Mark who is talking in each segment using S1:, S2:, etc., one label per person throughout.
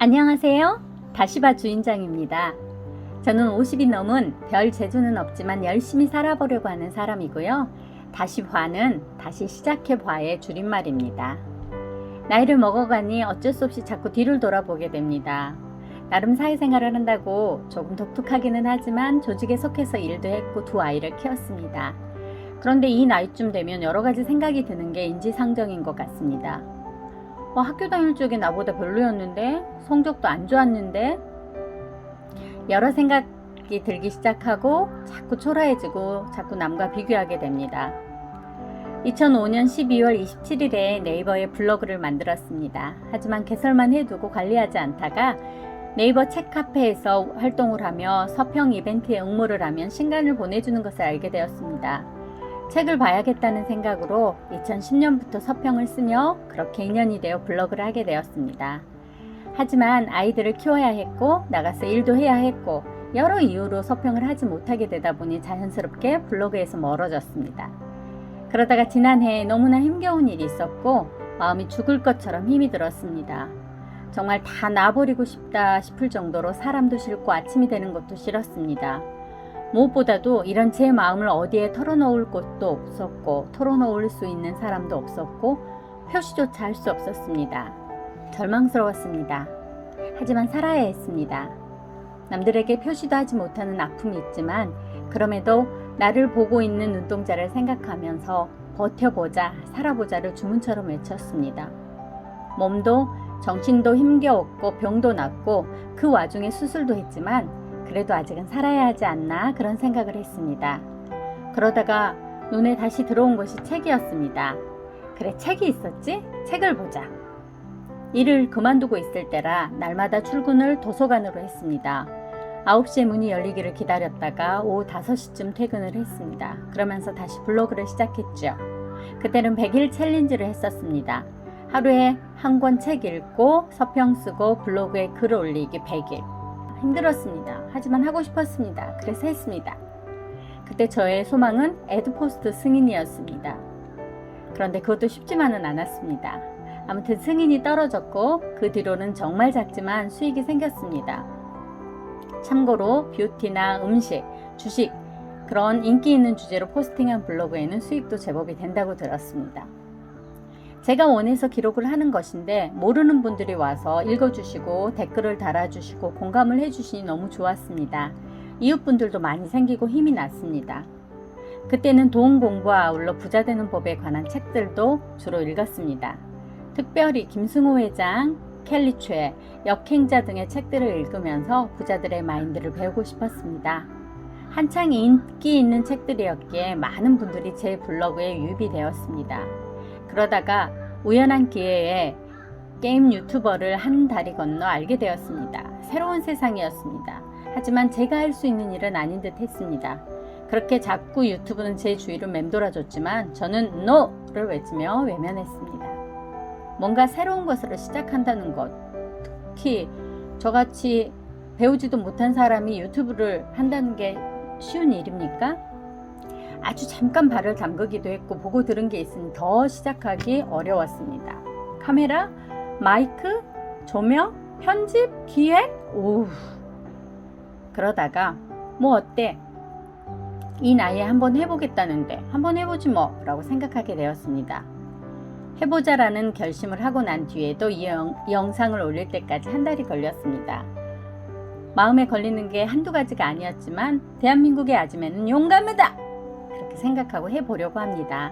S1: 안녕하세요. 다시바 주인장입니다. 저는 50이 넘은 별 재주는 없지만 열심히 살아보려고 하는 사람이고요. 다시봐는 다시 시작해봐의 줄임말입니다. 나이를 먹어가니 어쩔 수 없이 자꾸 뒤를 돌아보게 됩니다. 나름 사회생활을 한다고 조금 독특하기는 하지만 조직에 속해서 일도 했고 두 아이를 키웠습니다. 그런데 이 나이쯤 되면 여러 가지 생각이 드는 게 인지상정인 것 같습니다. 학교 다닐 적에 나보다 별로였는데, 성적도 안 좋았는데, 여러 생각이 들기 시작하고 자꾸 초라해지고 자꾸 남과 비교하게 됩니다. 2005년 12월 27일에 네이버에 블로그를 만들었습니다. 하지만 개설만 해두고 관리하지 않다가 네이버 책 카페에서 활동을 하며 서평 이벤트에 응모를 하면 신간을 보내주는 것을 알게 되었습니다. 책을 봐야겠다는 생각으로 2010년부터 서평을 쓰며 그렇게 인연이 되어 블로그를 하게 되었습니다. 하지만 아이들을 키워야 했고 나가서 일도 해야 했고 여러 이유로 서평을 하지 못하게 되다 보니 자연스럽게 블로그에서 멀어졌습니다. 그러다가 지난해 너무나 힘겨운 일이 있었고 마음이 죽을 것처럼 힘이 들었습니다. 정말 다 놔버리고 싶다 싶을 정도로 사람도 싫고 아침이 되는 것도 싫었습니다. 무엇보다도 이런 제 마음을 어디에 털어놓을 곳도 없었고 털어놓을 수 있는 사람도 없었고 표시조차 할 수 없었습니다. 절망스러웠습니다. 하지만 살아야 했습니다. 남들에게 표시도 하지 못하는 아픔이 있지만 그럼에도 나를 보고 있는 눈동자를 생각하면서 버텨보자, 살아보자를 주문처럼 외쳤습니다. 몸도 정신도 힘겨웠고 병도 났고 그 와중에 수술도 했지만 그래도 아직은 살아야 하지 않나 그런 생각을 했습니다. 그러다가 눈에 다시 들어온 것이 책이었습니다. 그래, 책이 있었지? 책을 보자. 일을 그만두고 있을 때라 날마다 출근을 도서관으로 했습니다. 9시에 문이 열리기를 기다렸다가 오후 5시쯤 퇴근을 했습니다. 그러면서 다시 블로그를 시작했죠. 그때는 100일 챌린지를 했었습니다. 하루에 한 권 책 읽고 서평 쓰고 블로그에 글 올리기 100일. 힘들었습니다. 하지만 하고 싶었습니다. 그래서 했습니다. 그때 저의 소망은 에드포스트 승인이었습니다. 그런데 그것도 쉽지만은 않았습니다. 아무튼 승인이 떨어졌고 그 뒤로는 정말 작지만 수익이 생겼습니다. 참고로 뷰티나 음식, 주식 그런 인기 있는 주제로 포스팅한 블로그에는 수익도 제법이 된다고 들었습니다. 제가 원해서 기록을 하는 것인데 모르는 분들이 와서 읽어주시고 댓글을 달아주시고 공감을 해주시니 너무 좋았습니다. 이웃분들도 많이 생기고 힘이 났습니다. 그때는 돈 공부와 아울러 부자 되는 법에 관한 책들도 주로 읽었습니다. 특별히 김승호 회장, 켈리 최, 역행자 등의 책들을 읽으면서 부자들의 마인드를 배우고 싶었습니다. 한창 인기 있는 책들이었기에 많은 분들이 제 블로그에 유입이 되었습니다. 그러다가 우연한 기회에 게임 유튜버를 한 다리 건너 알게 되었습니다. 새로운 세상이었습니다. 하지만 제가 할 수 있는 일은 아닌 듯 했습니다. 그렇게 자꾸 유튜브는 제 주위를 맴돌아줬지만 저는 NO를 외치며 외면했습니다. 뭔가 새로운 것으로 시작한다는 것, 특히 저같이 배우지도 못한 사람이 유튜브를 한다는 게 쉬운 일입니까? 아주 잠깐 발을 담그기도 했고 보고 들은 게 있으니 더 시작하기 어려웠습니다. 카메라, 마이크, 조명, 편집, 기획, 오우. 그러다가 뭐 어때? 이 나이에 한번 해보겠다는데 한번 해보지 뭐 라고 생각하게 되었습니다. 해보자라는 결심을 하고 난 뒤에도 이 영상을 올릴 때까지 한 달이 걸렸습니다. 마음에 걸리는 게 한두 가지가 아니었지만 대한민국의 아줌매는 용감하다! 그렇게 생각하고 해보려고 합니다.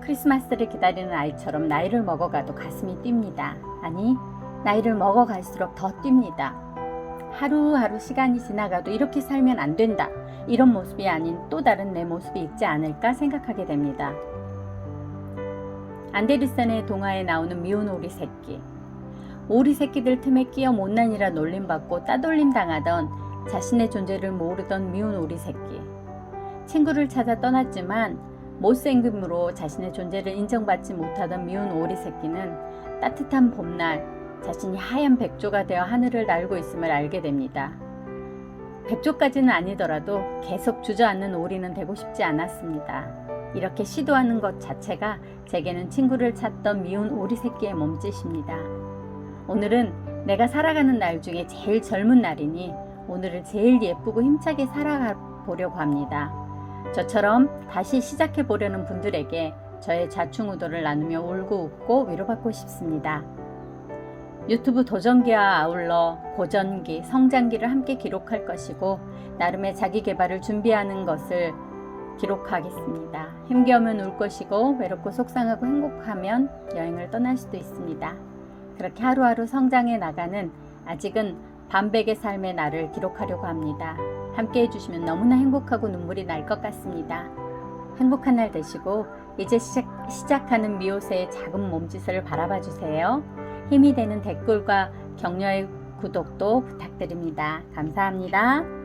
S1: 크리스마스를 기다리는 아이처럼 나이를 먹어가도 가슴이 뜁니다. 아니, 나이를 먹어갈수록 더 뜁니다. 하루하루 시간이 지나가도 이렇게 살면 안 된다. 이런 모습이 아닌 또 다른 내 모습이 있지 않을까 생각하게 됩니다. 안데르센의 동화에 나오는 미운 오리 새끼. 오리 새끼들 틈에 끼어 못난이라 놀림받고 따돌림 당하던 자신의 존재를 모르던 미운 오리 새끼. 친구를 찾아 떠났지만 못생김으로 자신의 존재를 인정받지 못하던 미운 오리 새끼는 따뜻한 봄날 자신이 하얀 백조가 되어 하늘을 날고 있음을 알게 됩니다. 백조까지는 아니더라도 계속 주저앉는 오리는 되고 싶지 않았습니다. 이렇게 시도하는 것 자체가 제게는 친구를 찾던 미운 오리 새끼의 몸짓입니다. 오늘은 내가 살아가는 날 중에 제일 젊은 날이니 오늘을 제일 예쁘고 힘차게 살아가 보려고 합니다. 저처럼 다시 시작해 보려는 분들에게 저의 좌충우돌을 나누며 울고 웃고 위로받고 싶습니다. 유튜브 도전기와 아울러 고전기, 성장기를 함께 기록할 것이고 나름의 자기 개발을 준비하는 것을 기록하겠습니다. 힘겨우면 울 것이고 외롭고 속상하고 행복하면 여행을 떠날 수도 있습니다. 그렇게 하루하루 성장해 나가는 아직은 반백의 삶의 나를 기록하려고 합니다. 함께 해주시면 너무나 행복하고 눈물이 날 것 같습니다. 행복한 날 되시고 이제 시작하는 미호세의 작은 몸짓을 바라봐 주세요. 힘이 되는 댓글과 격려의 구독도 부탁드립니다. 감사합니다.